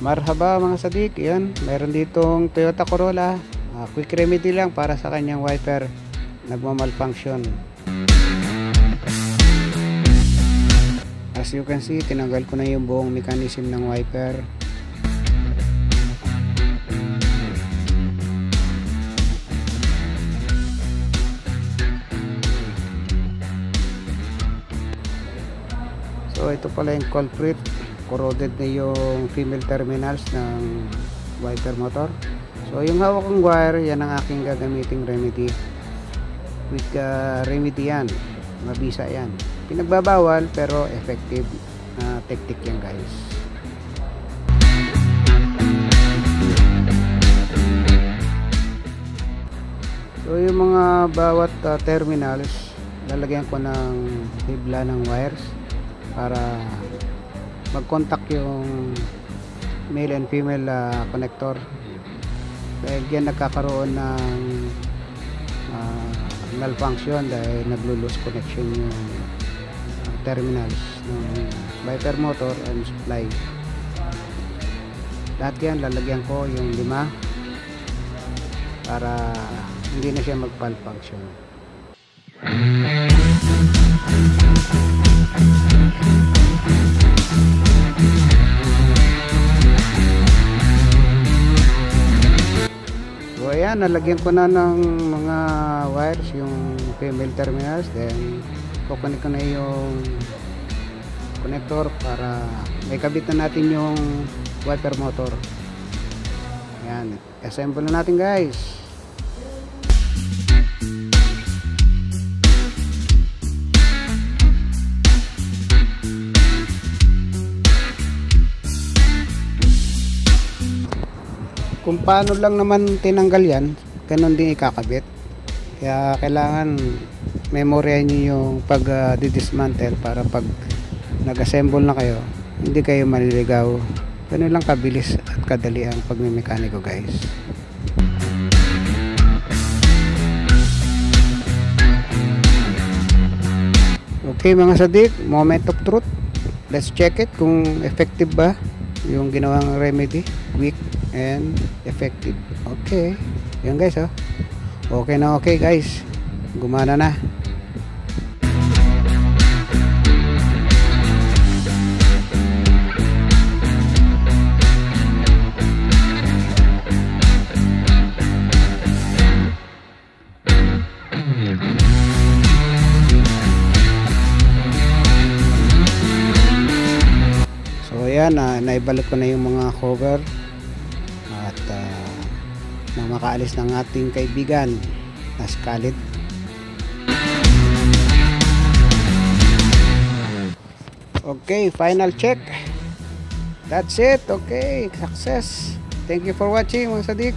Marhaba mga sadik, yan, meron ditong Toyota Corolla, quick remedy lang para sa kanyang wiper nagmamalfunction. As you can see, tinanggal ko na yung buong mechanism ng wiper. So ito pala yung culprit, corroded na yung female terminals ng wiper motor. So yung hawak kong wire, yan ang aking gagamiting remedy. Quick remedy yan, mabisa yan, pinagbabawal pero effective na technique yan guys. So yung mga bawat terminals, lalagyan ko ng hibla ng wires para mag-contact yung male and female connector. Dahil yan nagkakaroon ng malfunction dahil naglo-lose connection yung terminals ng wiper motor and supply. Lahat yan lalagyan ko yung 5 para hindi na siya mag-malfunction. So ayan, nalagyan ko na ng mga wires yung female terminals, then kukunin ko na yung connector para may kabit na natin yung wiper motor. Ayan, assemble na natin guys. Kung paano lang naman tinanggal yan, ganun din ikakabit. Kaya kailangan memoryahin nyo yung pag dismantle para pag nag-assemble na kayo, hindi kayo maliligaw. Ganun lang kabilis at kadali ang pagmimekaniko guys. Okay mga sadik, moment of truth. Let's check it kung effective ba yung ginawang remedy. Quick and effective. Okay, yan guys, oh. Okay na, okay guys, gumana na. So ayan, naibalik ko na yung mga cover at na makaalis ng ating kaibigan na Scarlett. Okay, final check. That's it. Okay, success. Thank you for watching mga sadik.